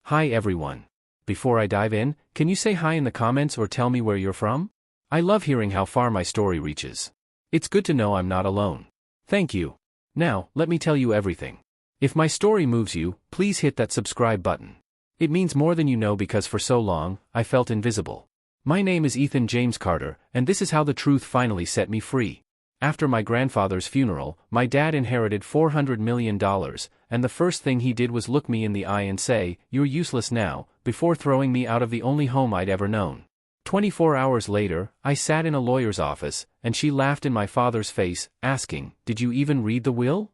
Hi everyone. Before I dive in, can you say hi in the comments or tell me where you're from? I love hearing how far my story reaches. It's good to know I'm not alone. Thank you. Now, let me tell you everything. If my story moves you, please hit that subscribe button. It means more than you know because for so long, I felt invisible. My name is Ethan James Carter, and this is how the truth finally set me free. After my grandfather's funeral, my dad inherited $400 million, and the first thing he did was look me in the eye and say, "You're useless now," before throwing me out of the only home I'd ever known. 24 hours later, I sat in a lawyer's office, and she laughed in my father's face, asking, "Did you even read the will?"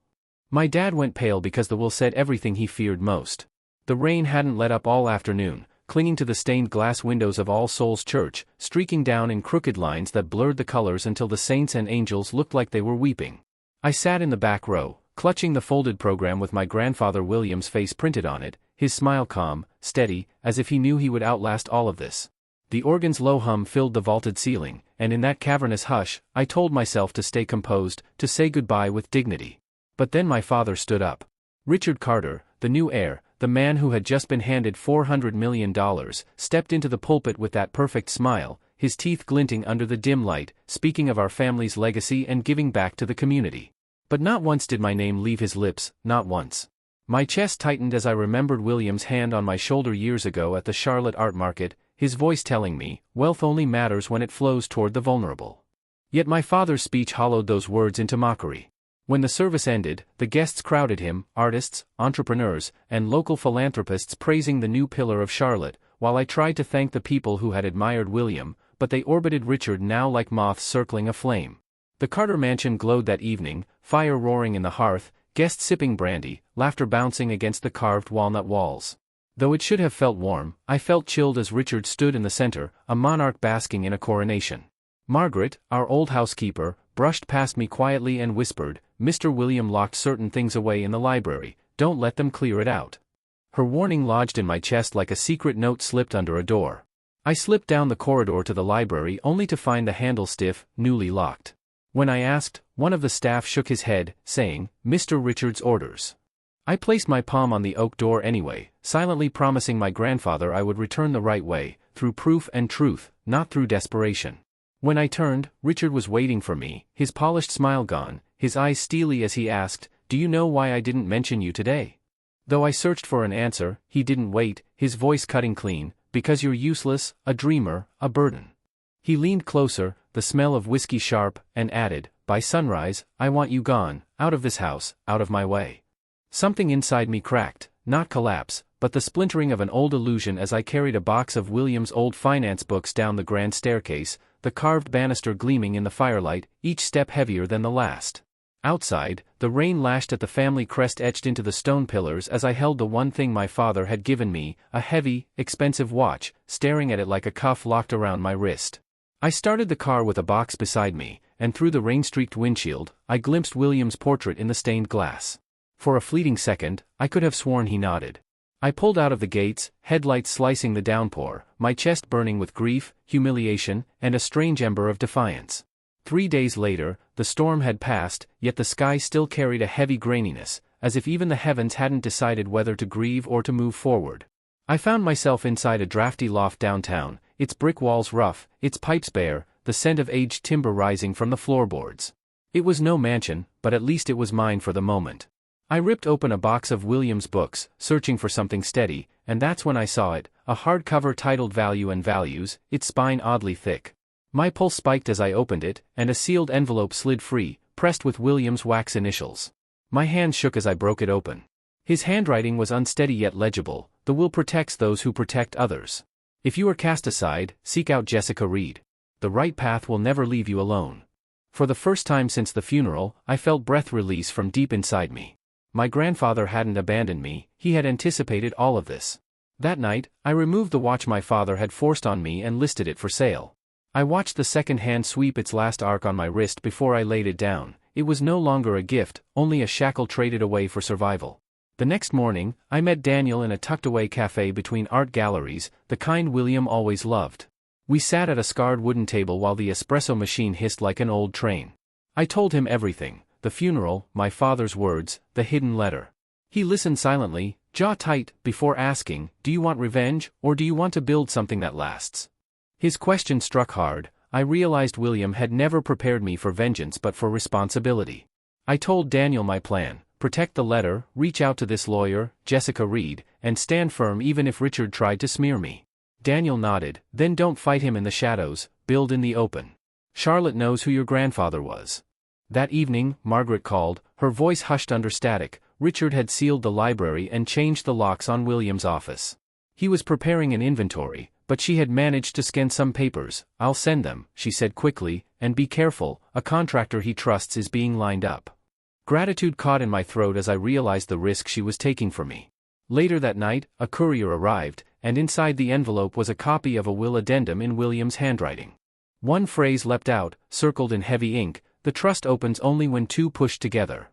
My dad went pale because the will said everything he feared most. The rain hadn't let up all afternoon, clinging to the stained glass windows of All Souls Church, streaking down in crooked lines that blurred the colors until the saints and angels looked like they were weeping. I sat in the back row, clutching the folded program with my grandfather William's face printed on it, his smile calm, steady, as if he knew he would outlast all of this. The organ's low hum filled the vaulted ceiling, and in that cavernous hush, I told myself to stay composed, to say goodbye with dignity. But then my father stood up. Richard Carter, the new heir, the man who had just been handed $400 million, stepped into the pulpit with that perfect smile, his teeth glinting under the dim light, speaking of our family's legacy and giving back to the community. But not once did my name leave his lips, not once. My chest tightened as I remembered William's hand on my shoulder years ago at the Charlotte Art Market, his voice telling me, "Wealth only matters when it flows toward the vulnerable." Yet my father's speech hollowed those words into mockery. When the service ended, the guests crowded him, artists, entrepreneurs, and local philanthropists praising the new pillar of Charlotte, while I tried to thank the people who had admired William, but they orbited Richard now like moths circling a flame. The Carter mansion glowed that evening, fire roaring in the hearth, guests sipping brandy, laughter bouncing against the carved walnut walls. Though it should have felt warm, I felt chilled as Richard stood in the center, a monarch basking in a coronation. Margaret, our old housekeeper, brushed past me quietly and whispered, "Mr. William locked certain things away in the library, don't let them clear it out." Her warning lodged in my chest like a secret note slipped under a door. I slipped down the corridor to the library only to find the handle stiff, newly locked. When I asked, one of the staff shook his head, saying, "Mr. Richard's orders." I placed my palm on the oak door anyway, silently promising my grandfather I would return the right way, through proof and truth, not through desperation. When I turned, Richard was waiting for me, his polished smile gone, his eyes steely as he asked, "Do you know why I didn't mention you today?" Though I searched for an answer, he didn't wait, his voice cutting clean, "Because you're useless, a dreamer, a burden." He leaned closer, the smell of whiskey sharp, and added, "By sunrise, I want you gone, out of this house, out of my way." Something inside me cracked, not collapse, but the splintering of an old illusion as I carried a box of William's old finance books down the grand staircase, the carved banister gleaming in the firelight, each step heavier than the last. Outside, the rain lashed at the family crest etched into the stone pillars as I held the one thing my father had given me, a heavy, expensive watch, staring at it like a cuff locked around my wrist. I started the car with a box beside me, and through the rain-streaked windshield, I glimpsed William's portrait in the stained glass. For a fleeting second, I could have sworn he nodded. I pulled out of the gates, headlights slicing the downpour, my chest burning with grief, humiliation, and a strange ember of defiance. 3 days later, the storm had passed, yet the sky still carried a heavy graininess, as if even the heavens hadn't decided whether to grieve or to move forward. I found myself inside a drafty loft downtown, its brick walls rough, its pipes bare, the scent of aged timber rising from the floorboards. It was no mansion, but at least it was mine for the moment. I ripped open a box of William's books, searching for something steady, and that's when I saw it, a hardcover titled Value and Values, its spine oddly thick. My pulse spiked as I opened it, and a sealed envelope slid free, pressed with William's wax initials. My hand shook as I broke it open. His handwriting was unsteady yet legible. "The will protects those who protect others. If you are cast aside, seek out Jessica Reed. The right path will never leave you alone." For the first time since the funeral, I felt breath release from deep inside me. My grandfather hadn't abandoned me, he had anticipated all of this. That night, I removed the watch my father had forced on me and listed it for sale. I watched the second hand sweep its last arc on my wrist before I laid it down. It was no longer a gift, only a shackle traded away for survival. The next morning, I met Daniel in a tucked-away cafe between art galleries, the kind William always loved. We sat at a scarred wooden table while the espresso machine hissed like an old train. I told him everything. The funeral, my father's words, the hidden letter. He listened silently, jaw tight, before asking, "Do you want revenge, or do you want to build something that lasts?" His question struck hard. I realized William had never prepared me for vengeance but for responsibility. I told Daniel my plan: protect the letter, reach out to this lawyer, Jessica Reed, and stand firm even if Richard tried to smear me. Daniel nodded. "Then don't fight him in the shadows, build in the open. Charlotte knows who your grandfather was." That evening, Margaret called, her voice hushed under static. Richard had sealed the library and changed the locks on William's office. He was preparing an inventory, but she had managed to scan some papers. "I'll send them," she said quickly, "and be careful, a contractor he trusts is being lined up." Gratitude caught in my throat as I realized the risk she was taking for me. Later that night, a courier arrived, and inside the envelope was a copy of a will addendum in William's handwriting. One phrase leapt out, circled in heavy ink: "The trust opens only when two push together."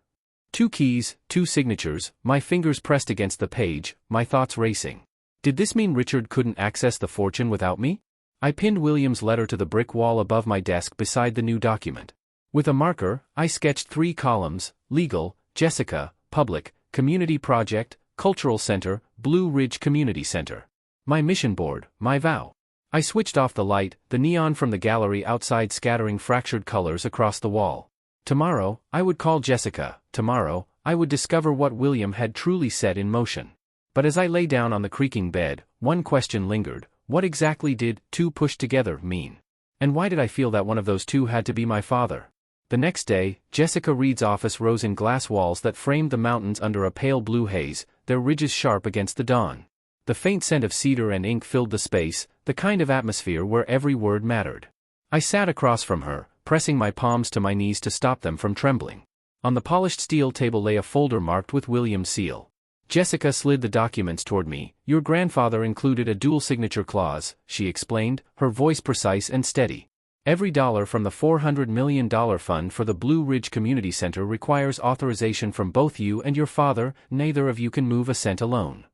Two keys, two signatures, my fingers pressed against the page, my thoughts racing. Did this mean Richard couldn't access the fortune without me? I pinned William's letter to the brick wall above my desk beside the new document. With a marker, I sketched 3 columns: legal, Jessica, public, community project, cultural center, Blue Ridge Community Center. My mission board, my vow. I switched off the light, the neon from the gallery outside scattering fractured colors across the wall. Tomorrow, I would call Jessica. Tomorrow, I would discover what William had truly set in motion. But as I lay down on the creaking bed, one question lingered: what exactly did "two push together" mean? And why did I feel that one of those two had to be my father? The next day, Jessica Reed's office rose in glass walls that framed the mountains under a pale blue haze, their ridges sharp against the dawn. The faint scent of cedar and ink filled the space, the kind of atmosphere where every word mattered. I sat across from her, pressing my palms to my knees to stop them from trembling. On the polished steel table lay a folder marked with William's seal. Jessica slid the documents toward me. "Your grandfather included a dual signature clause," she explained, her voice precise and steady. "Every dollar from the $400 million fund for the Blue Ridge Community Center requires authorization from both you and your father. Neither of you can move a cent alone."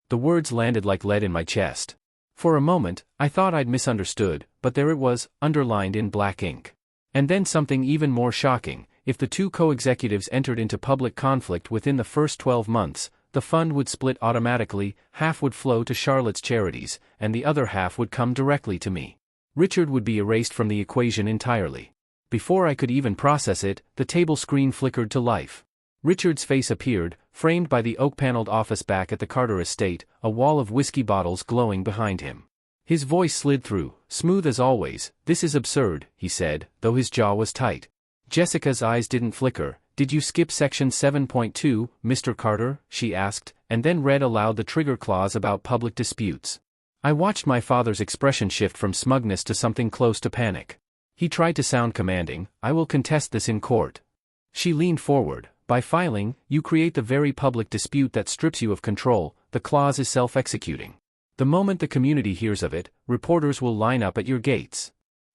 The words landed like lead in my chest. For a moment, I thought I'd misunderstood, but there it was, underlined in black ink. And then something even more shocking: if the two co-executives entered into public conflict within the first 12 months, the fund would split automatically, half would flow to Charlotte's charities, and the other half would come directly to me. Richard would be erased from the equation entirely. Before I could even process it, the table screen flickered to life. Richard's face appeared, framed by the oak-paneled office back at the Carter estate, a wall of whiskey bottles glowing behind him. His voice slid through, smooth as always. "This is absurd," he said, though his jaw was tight. Jessica's eyes didn't flicker. "Did you skip section 7.2, Mr. Carter?" she asked, and then read aloud the trigger clause about public disputes. I watched my father's expression shift from smugness to something close to panic. He tried to sound commanding. "I will contest this in court." She leaned forward. "By filing, you create the very public dispute that strips you of control. The clause is self-executing. The moment the community hears of it, reporters will line up at your gates."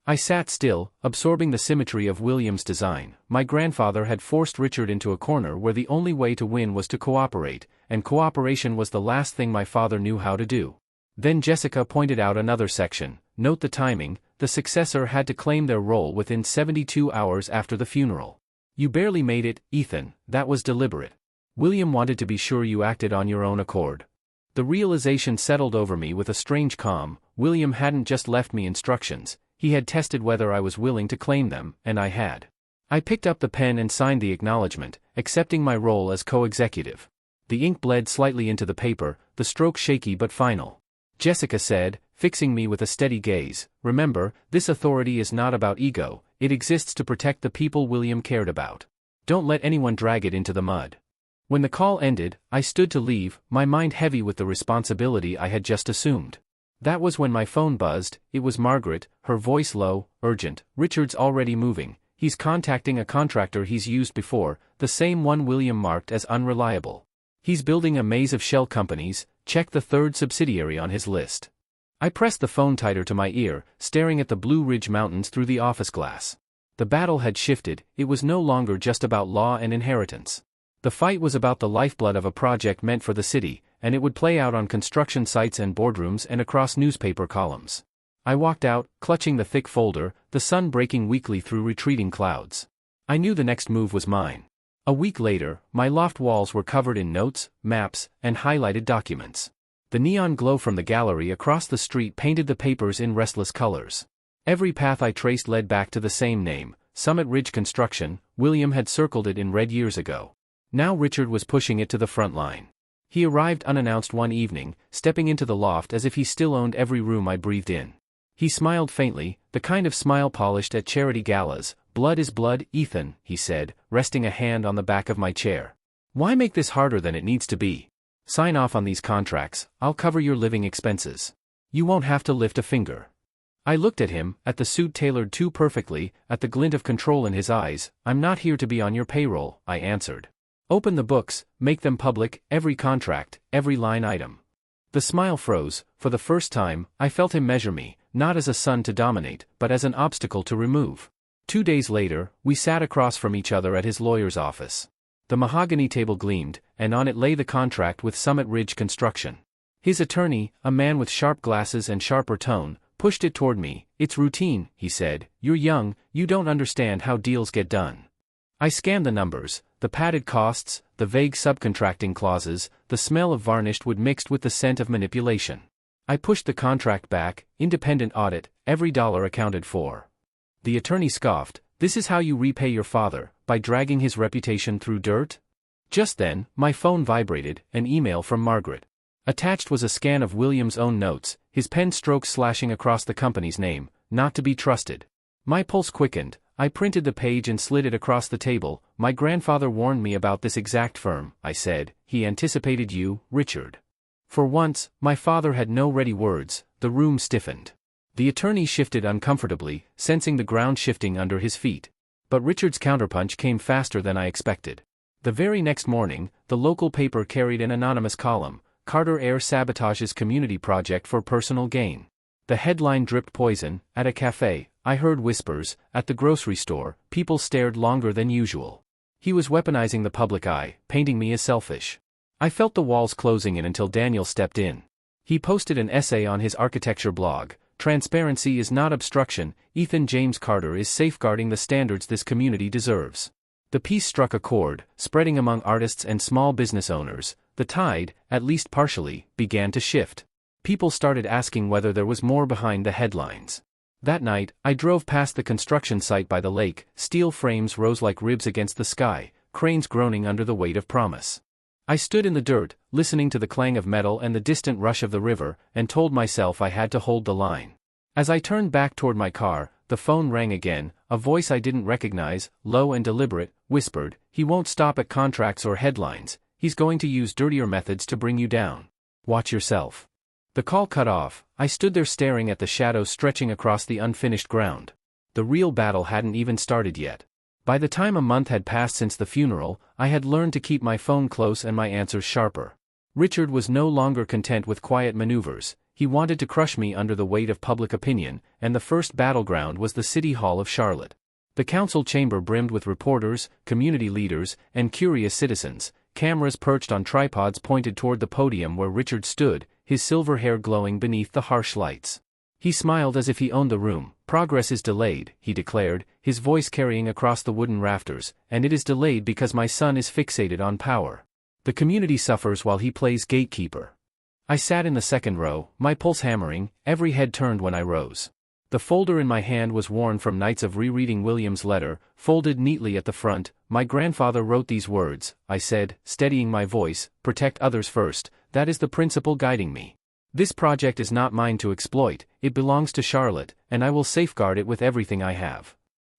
I sat still, absorbing the symmetry of William's design. My grandfather had forced Richard into a corner where the only way to win was to cooperate, and cooperation was the last thing my father knew how to do. Then Jessica pointed out another section. "Note the timing. The successor had to claim their role within 72 hours after the funeral. You barely made it, Ethan. That was deliberate. William wanted to be sure you acted on your own accord." The realization settled over me with a strange calm. William hadn't just left me instructions. He had tested whether I was willing to claim them, and I had. I picked up the pen and signed the acknowledgement, accepting my role as co-executive. The ink bled slightly into the paper, the stroke shaky but final. Jessica said, fixing me with a steady gaze, "Remember, this authority is not about ego, it exists to protect the people William cared about. Don't let anyone drag it into the mud." When the call ended, I stood to leave, my mind heavy with the responsibility I had just assumed. That was when my phone buzzed. It was Margaret, her voice low, urgent. "Richard's already moving. He's contacting a contractor he's used before, the same one William marked as unreliable. He's building a maze of shell companies. Check the third subsidiary on his list." I pressed the phone tighter to my ear, staring at the Blue Ridge Mountains through the office glass. The battle had shifted. It was no longer just about law and inheritance. The fight was about the lifeblood of a project meant for the city, and it would play out on construction sites and boardrooms and across newspaper columns. I walked out, clutching the thick folder, the sun breaking weakly through retreating clouds. I knew the next move was mine. A week later, my loft walls were covered in notes, maps, and highlighted documents. The neon glow from the gallery across the street painted the papers in restless colors. Every path I traced led back to the same name, Summit Ridge Construction. William had circled it in red years ago. Now Richard was pushing it to the front line. He arrived unannounced one evening, stepping into the loft as if he still owned every room I breathed in. He smiled faintly, the kind of smile polished at charity galas. "Blood is blood, Ethan," he said, resting a hand on the back of my chair. "Why make this harder than it needs to be? Sign off on these contracts, I'll cover your living expenses. You won't have to lift a finger." I looked at him, at the suit tailored too perfectly, at the glint of control in his eyes. "I'm not here to be on your payroll," I answered. "Open the books, make them public, every contract, every line item." The smile froze. For the first time, I felt him measure me, not as a son to dominate, but as an obstacle to remove. 2 days later, we sat across from each other at his lawyer's office. The mahogany table gleamed, and on it lay the contract with Summit Ridge Construction. His attorney, a man with sharp glasses and sharper tone, pushed it toward me. "It's routine," he said. "You're young, you don't understand how deals get done." I scanned the numbers, the padded costs, the vague subcontracting clauses, the smell of varnished wood mixed with the scent of manipulation. I pushed the contract back. "Independent audit, every dollar accounted for." The attorney scoffed. "This is how you repay your father, by dragging his reputation through dirt?" Just then, my phone vibrated, an email from Margaret. Attached was a scan of William's own notes, his pen strokes slashing across the company's name, "Not to be trusted." My pulse quickened. I printed the page and slid it across the table. "My grandfather warned me about this exact firm," I said. "He anticipated you, Richard." For once, my father had no ready words. The room stiffened. The attorney shifted uncomfortably, sensing the ground shifting under his feet. But Richard's counterpunch came faster than I expected. The very next morning, the local paper carried an anonymous column: "Carter Air sabotages community project for personal gain." The headline dripped poison. At a cafe, I heard whispers. At the grocery store, people stared longer than usual. He was weaponizing the public eye, painting me as selfish. I felt the walls closing in until Daniel stepped in. He posted an essay on his architecture blog. "Transparency is not obstruction. Ethan James Carter is safeguarding the standards this community deserves." The piece struck a chord, spreading among artists and small business owners. The tide, at least partially, began to shift. People started asking whether there was more behind the headlines. That night, I drove past the construction site by the lake. Steel frames rose like ribs against the sky, cranes groaning under the weight of promise. I stood in the dirt, listening to the clang of metal and the distant rush of the river, and told myself I had to hold the line. As I turned back toward my car, the phone rang again. A voice I didn't recognize, low and deliberate, whispered, "He won't stop at contracts or headlines. He's going to use dirtier methods to bring you down. Watch yourself." The call cut off. I stood there staring at the shadows stretching across the unfinished ground. The real battle hadn't even started yet. By the time a month had passed since the funeral, I had learned to keep my phone close and my answers sharper. Richard was no longer content with quiet maneuvers. He wanted to crush me under the weight of public opinion, and the first battleground was the City Hall of Charlotte. The council chamber brimmed with reporters, community leaders, and curious citizens. Cameras perched on tripods pointed toward the podium where Richard stood, his silver hair glowing beneath the harsh lights. He smiled as if he owned the room. "Progress is delayed," he declared, his voice carrying across the wooden rafters, "and it is delayed because my son is fixated on power. The community suffers while he plays gatekeeper." I sat in the second row, my pulse hammering, every head turned when I rose. The folder in my hand was worn from nights of rereading William's letter, folded neatly at the front. "My grandfather wrote these words," I said, steadying my voice. "Protect others first, that is the principle guiding me. This project is not mine to exploit, it belongs to Charlotte, and I will safeguard it with everything I have."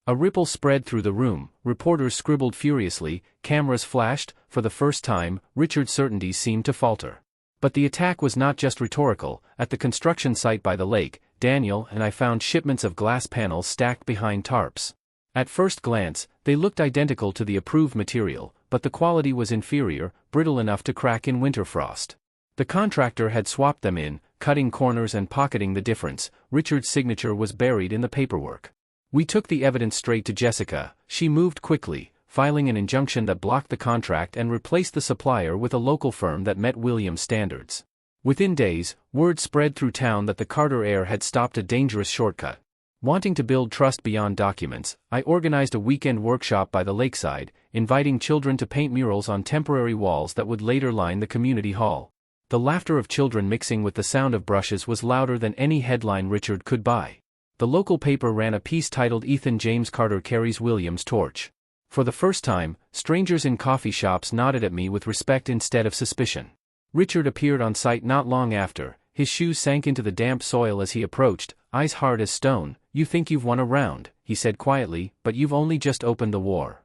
A ripple spread through the room, reporters scribbled furiously, cameras flashed. For the first time, Richard's certainties seemed to falter. But the attack was not just rhetorical. At the construction site by the lake, Daniel and I found shipments of glass panels stacked behind tarps. At first glance, they looked identical to the approved material, but the quality was inferior, brittle enough to crack in winter frost. The contractor had swapped them in, cutting corners and pocketing the difference. Richard's signature was buried in the paperwork. We took the evidence straight to Jessica. She moved quickly, filing an injunction that blocked the contract and replaced the supplier with a local firm that met Williams' standards. Within days, word spread through town that the Carter heir had stopped a dangerous shortcut. Wanting to build trust beyond documents, I organized a weekend workshop by the lakeside, inviting children to paint murals on temporary walls that would later line the community hall. The laughter of children mixing with the sound of brushes was louder than any headline Richard could buy. The local paper ran a piece titled "Ethan James Carter Carries William's Torch." For the first time, strangers in coffee shops nodded at me with respect instead of suspicion. Richard appeared on site not long after. His shoes sank into the damp soil as he approached, eyes hard as stone. "You think you've won a round," he said quietly, "but you've only just opened the war."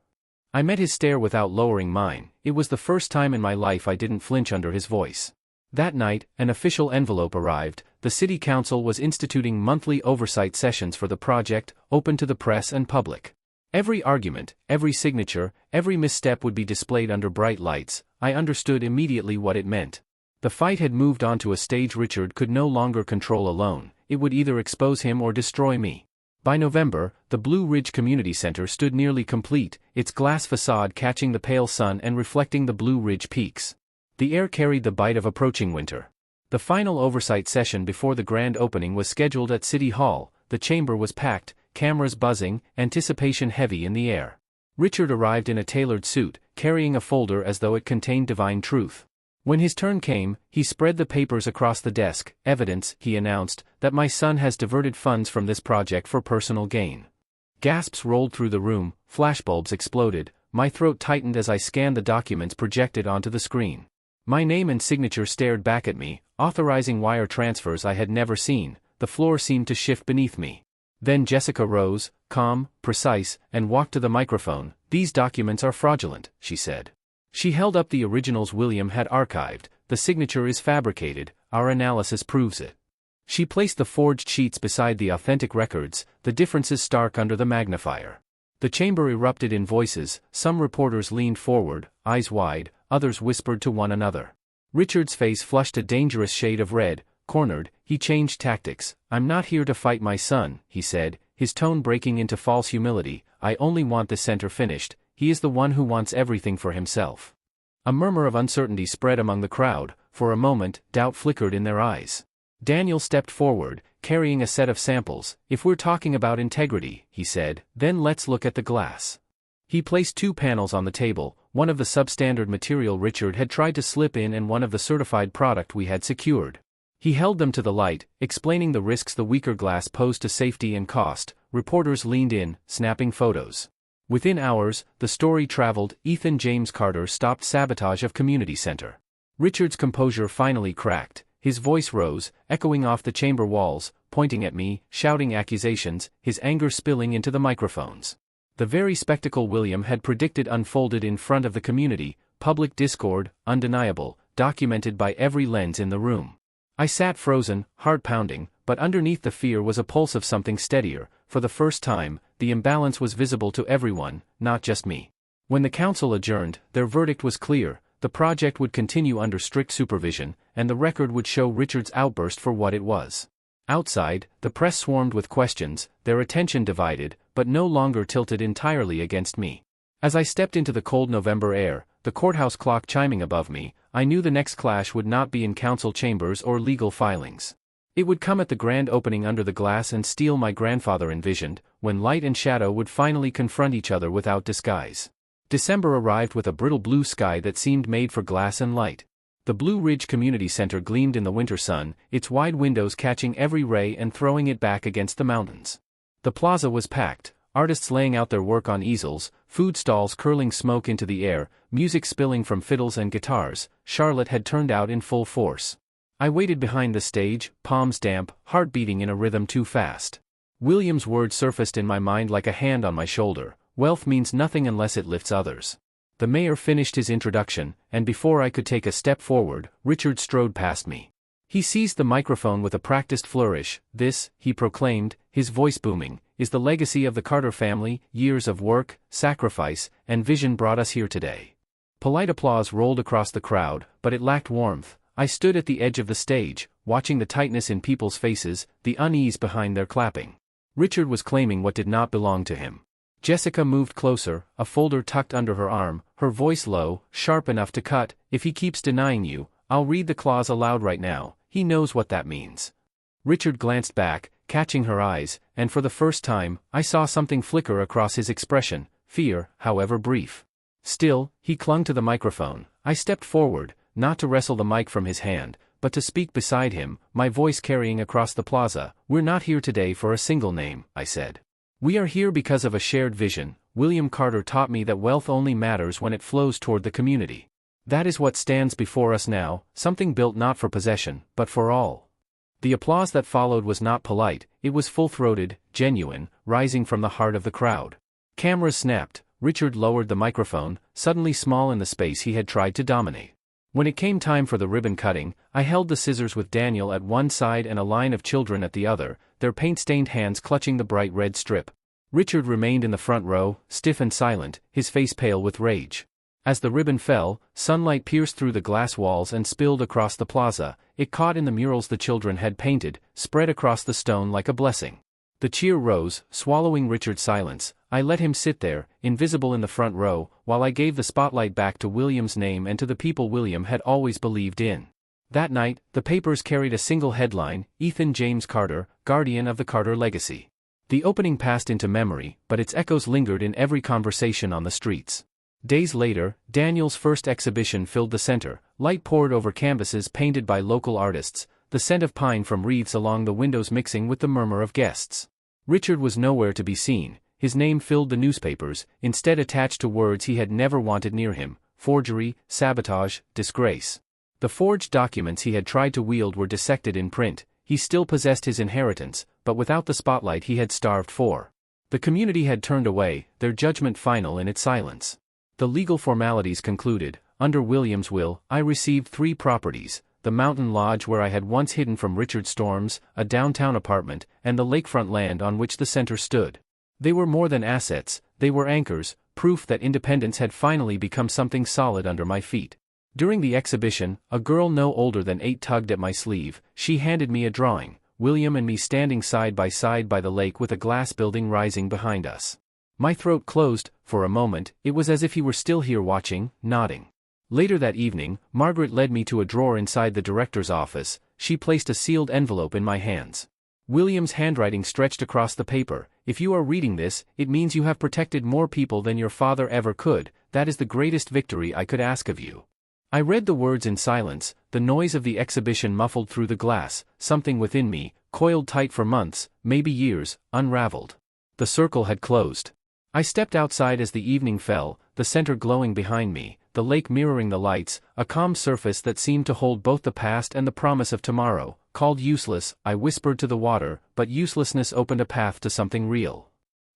I met his stare without lowering mine. It was the first time in my life I didn't flinch under his voice. That night, an official envelope arrived. The city council was instituting monthly oversight sessions for the project, open to the press and public. Every argument, every signature, every misstep would be displayed under bright lights. I understood immediately what it meant. The fight had moved on to a stage Richard could no longer control alone. It would either expose him or destroy me. By November, the Blue Ridge Community Center stood nearly complete, its glass facade catching the pale sun and reflecting the Blue Ridge peaks. The air carried the bite of approaching winter. The final oversight session before the grand opening was scheduled at City Hall. The chamber was packed, cameras buzzing, anticipation heavy in the air. Richard arrived in a tailored suit, carrying a folder as though it contained divine truth. When his turn came, he spread the papers across the desk. "Evidence," he announced, "that my son has diverted funds from this project for personal gain." Gasps rolled through the room, flashbulbs exploded, my throat tightened as I scanned the documents projected onto the screen. My name and signature stared back at me, authorizing wire transfers I had never seen. The floor seemed to shift beneath me. Then Jessica rose, calm, precise, and walked to the microphone. "These documents are fraudulent," she said. She held up the originals William had archived. "The signature is fabricated, our analysis proves it." She placed the forged sheets beside the authentic records, the differences stark under the magnifier. The chamber erupted in voices. Some reporters leaned forward, eyes wide, others whispered to one another. Richard's face flushed a dangerous shade of red. Cornered, he changed tactics. "I'm not here to fight my son," he said, his tone breaking into false humility. "I only want the center finished. He is the one who wants everything for himself." A murmur of uncertainty spread among the crowd. For a moment, doubt flickered in their eyes. Daniel stepped forward, carrying a set of samples. "If we're talking about integrity," he said, "then let's look at the glass." He placed two panels on the table, one of the substandard material Richard had tried to slip in and one of the certified product we had secured. He held them to the light, explaining the risks the weaker glass posed to safety and cost. Reporters leaned in, snapping photos. Within hours, the story traveled. "Ethan James Carter stopped sabotage of community center." Richard's composure finally cracked. His voice rose, echoing off the chamber walls, pointing at me, shouting accusations, his anger spilling into the microphones. The very spectacle William had predicted unfolded in front of the community, public discord, undeniable, documented by every lens in the room. I sat frozen, heart pounding, but underneath the fear was a pulse of something steadier. For the first time, the imbalance was visible to everyone, not just me. When the council adjourned, their verdict was clear. The project would continue under strict supervision, and the record would show Richard's outburst for what it was. Outside, the press swarmed with questions, their attention divided, but no longer tilted entirely against me. As I stepped into the cold November air, the courthouse clock chiming above me, I knew the next clash would not be in council chambers or legal filings. It would come at the grand opening under the glass and steel my grandfather envisioned, when light and shadow would finally confront each other without disguise. December arrived with a brittle blue sky that seemed made for glass and light. The Blue Ridge Community Center gleamed in the winter sun, its wide windows catching every ray and throwing it back against the mountains. The plaza was packed, artists laying out their work on easels, food stalls curling smoke into the air, music spilling from fiddles and guitars. Charlotte had turned out in full force. I waited behind the stage, palms damp, heart beating in a rhythm too fast. William's words surfaced in my mind like a hand on my shoulder. "Wealth means nothing unless it lifts others." The mayor finished his introduction, and before I could take a step forward, Richard strode past me. He seized the microphone with a practiced flourish. "This," he proclaimed, his voice booming, "is the legacy of the Carter family. Years of work, sacrifice, and vision brought us here today." Polite applause rolled across the crowd, but it lacked warmth. I stood at the edge of the stage, watching the tightness in people's faces, the unease behind their clapping. Richard was claiming what did not belong to him. Jessica moved closer, a folder tucked under her arm, her voice low, sharp enough to cut. "If he keeps denying you, I'll read the clause aloud right now. He knows what that means." Richard glanced back, catching her eyes, and for the first time, I saw something flicker across his expression, fear, however brief. Still, he clung to the microphone. I stepped forward, not to wrestle the mic from his hand, but to speak beside him, my voice carrying across the plaza. "We're not here today for a single name," I said. "We are here because of a shared vision. William Carter taught me that wealth only matters when it flows toward the community. That is what stands before us now, something built not for possession, but for all." The applause that followed was not polite, it was full-throated, genuine, rising from the heart of the crowd. Cameras snapped. Richard lowered the microphone, suddenly small in the space he had tried to dominate. When it came time for the ribbon cutting, I held the scissors with Daniel at one side and a line of children at the other, their paint-stained hands clutching the bright red strip. Richard remained in the front row, stiff and silent, his face pale with rage. As the ribbon fell, sunlight pierced through the glass walls and spilled across the plaza. It caught in the murals the children had painted, spread across the stone like a blessing. The cheer rose, swallowing Richard's silence. I let him sit there, invisible in the front row, while I gave the spotlight back to William's name and to the people William had always believed in. That night, the papers carried a single headline: Ethan James Carter, Guardian of the Carter Legacy. The opening passed into memory, but its echoes lingered in every conversation on the streets. Days later, Daniel's first exhibition filled the center. Light poured over canvases painted by local artists, the scent of pine from wreaths along the windows mixing with the murmur of guests. Richard was nowhere to be seen. His name filled the newspapers, instead attached to words he had never wanted near him: forgery, sabotage, disgrace. The forged documents he had tried to wield were dissected in print. He still possessed his inheritance, but without the spotlight he had starved for. The community had turned away, their judgment final in its silence. The legal formalities concluded. Under William's will, I received 3 properties: the mountain lodge where I had once hidden from Richard Storms, a downtown apartment, and the lakefront land on which the center stood. They were more than assets, they were anchors, proof that independence had finally become something solid under my feet. During the exhibition, a girl no older than 8 tugged at my sleeve. She handed me a drawing, William and me standing side by the lake with a glass building rising behind us. My throat closed. For a moment, it was as if he were still here watching, nodding. Later that evening, Margaret led me to a drawer inside the director's office. She placed a sealed envelope in my hands. William's handwriting stretched across the paper. "If you are reading this, it means you have protected more people than your father ever could. That is the greatest victory I could ask of you." I read the words in silence, the noise of the exhibition muffled through the glass. Something within me, coiled tight for months, maybe years, unraveled. The circle had closed. I stepped outside as the evening fell, the center glowing behind me, the lake mirroring the lights, a calm surface that seemed to hold both the past and the promise of tomorrow. Called useless, I whispered to the water, but uselessness opened a path to something real.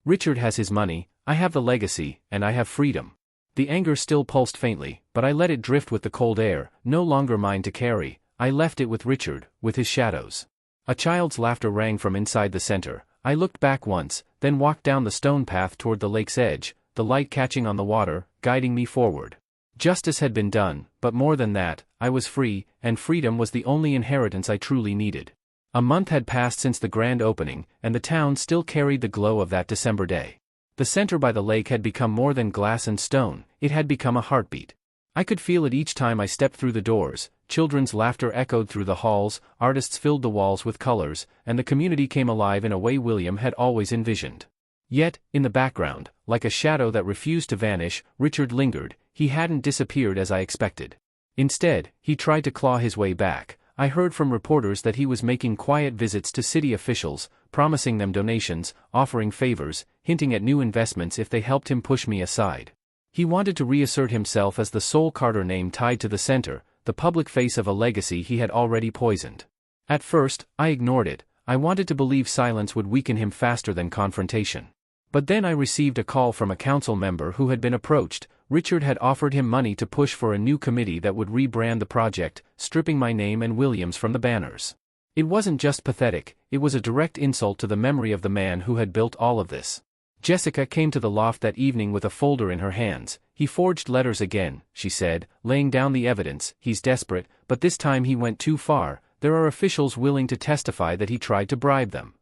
Richard has his money, I have the legacy, and I have freedom. The anger still pulsed faintly, but I let it drift with the cold air, no longer mine to carry. I left it with Richard, with his shadows. A child's laughter rang from inside the center. I looked back once, then walked down the stone path toward the lake's edge, the light catching on the water, guiding me forward. Justice had been done, but more than that, I was free, and freedom was the only inheritance I truly needed. A month had passed since the grand opening, and the town still carried the glow of that December day. The center by the lake had become more than glass and stone, it had become a heartbeat. I could feel it each time I stepped through the doors. Children's laughter echoed through the halls, artists filled the walls with colors, and the community came alive in a way William had always envisioned. Yet, in the background, like a shadow that refused to vanish, Richard lingered. He hadn't disappeared as I expected. Instead, he tried to claw his way back. I heard from reporters that he was making quiet visits to city officials, promising them donations, offering favors, hinting at new investments if they helped him push me aside. He wanted to reassert himself as the sole Carter name tied to the center, the public face of a legacy he had already poisoned. At first, I ignored it. I wanted to believe silence would weaken him faster than confrontation. But then I received a call from a council member who had been approached. Richard had offered him money to push for a new committee that would rebrand the project, stripping my name and Williams from the banners. It wasn't just pathetic, it was a direct insult to the memory of the man who had built all of this. Jessica came to the loft that evening with a folder in her hands. "He forged letters again," she said, laying down the evidence. "He's desperate, but this time he went too far. There are officials willing to testify that he tried to bribe them."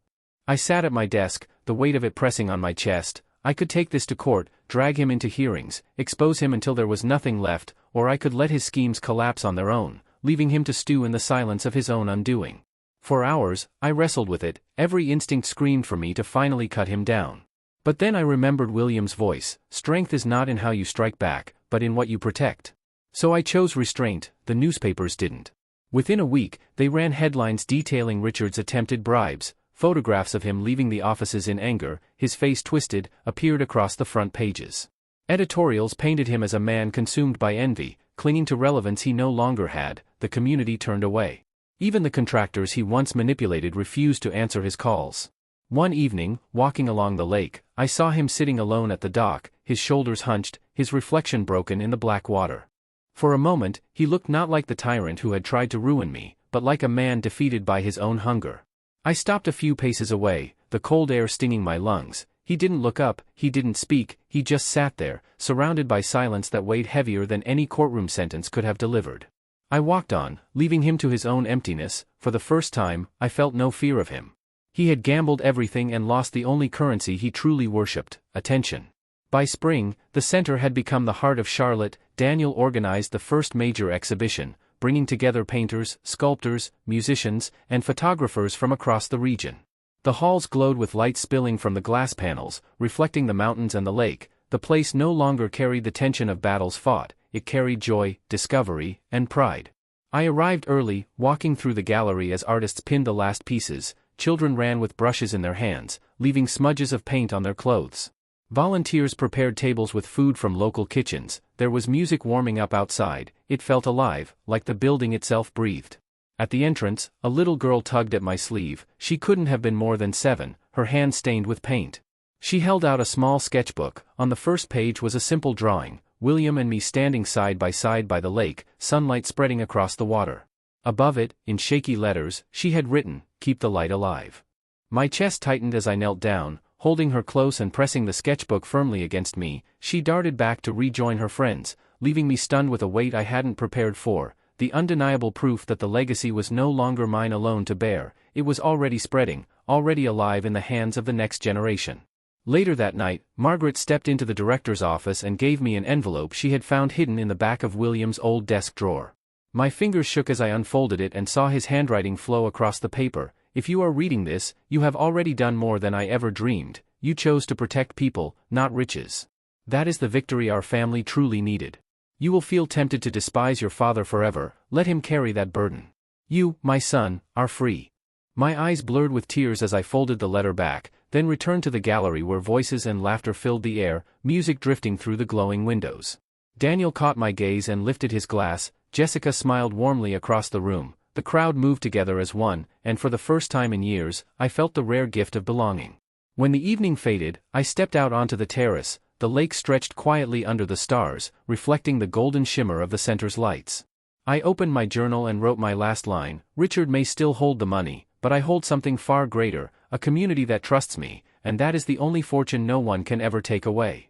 I sat at my desk, the weight of it pressing on my chest. I could take this to court, drag him into hearings, expose him until there was nothing left, or I could let his schemes collapse on their own, leaving him to stew in the silence of his own undoing. For hours, I wrestled with it, every instinct screamed for me to finally cut him down. But then I remembered William's voice: strength is not in how you strike back, but in what you protect. So I chose restraint, the newspapers didn't. Within a week, they ran headlines detailing Richard's attempted bribes. Photographs of him leaving the offices in anger, his face twisted, appeared across the front pages. Editorials painted him as a man consumed by envy, clinging to relevance he no longer had. The community turned away. Even the contractors he once manipulated refused to answer his calls. One evening, walking along the lake, I saw him sitting alone at the dock, his shoulders hunched, his reflection broken in the black water. For a moment, he looked not like the tyrant who had tried to ruin me, but like a man defeated by his own hunger. I stopped a few paces away, the cold air stinging my lungs. He didn't look up, he didn't speak, he just sat there, surrounded by silence that weighed heavier than any courtroom sentence could have delivered. I walked on, leaving him to his own emptiness. For the first time, I felt no fear of him. He had gambled everything and lost the only currency he truly worshipped: attention. By spring, the center had become the heart of Charlotte. Daniel organized the first major exhibition, bringing together painters, sculptors, musicians, and photographers from across the region. The halls glowed with light spilling from the glass panels, reflecting the mountains and the lake. The place no longer carried the tension of battles fought, it carried joy, discovery, and pride. I arrived early, walking through the gallery as artists pinned the last pieces. Children ran with brushes in their hands, leaving smudges of paint on their clothes. Volunteers prepared tables with food from local kitchens. There was music warming up outside. It felt alive, like the building itself breathed. At the entrance, a little girl tugged at my sleeve. She couldn't have been more than 7, her hands stained with paint. She held out a small sketchbook. On the first page was a simple drawing: William and me standing side by the lake, sunlight spreading across the water. Above it, in shaky letters, she had written, "Keep the light alive." My chest tightened as I knelt down, holding her close and pressing the sketchbook firmly against me. She darted back to rejoin her friends, leaving me stunned with a weight I hadn't prepared for, the undeniable proof that the legacy was no longer mine alone to bear. It was already spreading, already alive in the hands of the next generation. Later that night, Margaret stepped into the director's office and gave me an envelope she had found hidden in the back of William's old desk drawer. My fingers shook as I unfolded it and saw his handwriting flow across the paper. "If you are reading this, you have already done more than I ever dreamed. You chose to protect people, not riches. That is the victory our family truly needed. You will feel tempted to despise your father forever. Let him carry that burden. You, my son, are free." My eyes blurred with tears as I folded the letter back, then returned to the gallery where voices and laughter filled the air, music drifting through the glowing windows. Daniel caught my gaze and lifted his glass. Jessica smiled warmly across the room. The crowd moved together as one, and for the first time in years, I felt the rare gift of belonging. When the evening faded, I stepped out onto the terrace. The lake stretched quietly under the stars, reflecting the golden shimmer of the center's lights. I opened my journal and wrote my last line: "Richard may still hold the money, but I hold something far greater, a community that trusts me, and that is the only fortune no one can ever take away."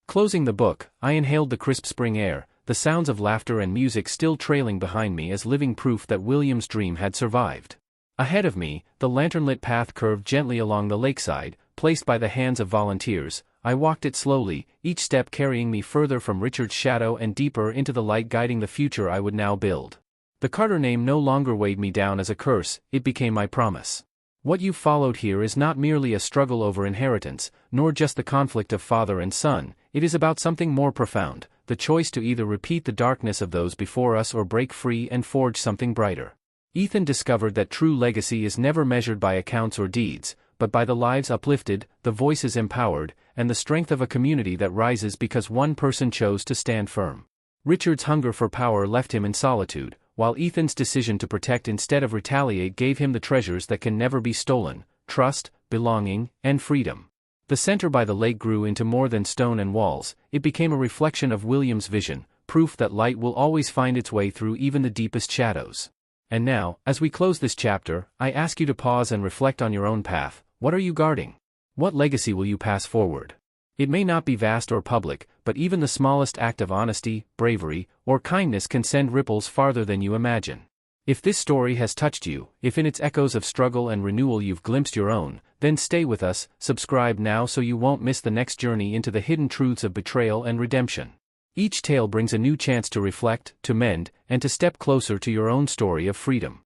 Closing the book, I inhaled the crisp spring air, the sounds of laughter and music still trailing behind me as living proof that William's dream had survived. Ahead of me, the lantern-lit path curved gently along the lakeside, placed by the hands of volunteers. I walked it slowly, each step carrying me further from Richard's shadow and deeper into the light guiding the future I would now build. The Carter name no longer weighed me down as a curse, it became my promise. What you followed here is not merely a struggle over inheritance, nor just the conflict of father and son. It is about something more profound, the choice to either repeat the darkness of those before us or break free and forge something brighter. Ethan discovered that true legacy is never measured by accounts or deeds, but by the lives uplifted, the voices empowered, and the strength of a community that rises because one person chose to stand firm. Richard's hunger for power left him in solitude, while Ethan's decision to protect instead of retaliate gave him the treasures that can never be stolen: trust, belonging, and freedom. The center by the lake grew into more than stone and walls. It became a reflection of William's vision, proof that light will always find its way through even the deepest shadows. And now, as we close this chapter, I ask you to pause and reflect on your own path. What are you guarding? What legacy will you pass forward? It may not be vast or public, but even the smallest act of honesty, bravery, or kindness can send ripples farther than you imagine. If this story has touched you, if in its echoes of struggle and renewal you've glimpsed your own, then stay with us, subscribe now so you won't miss the next journey into the hidden truths of betrayal and redemption. Each tale brings a new chance to reflect, to mend, and to step closer to your own story of freedom.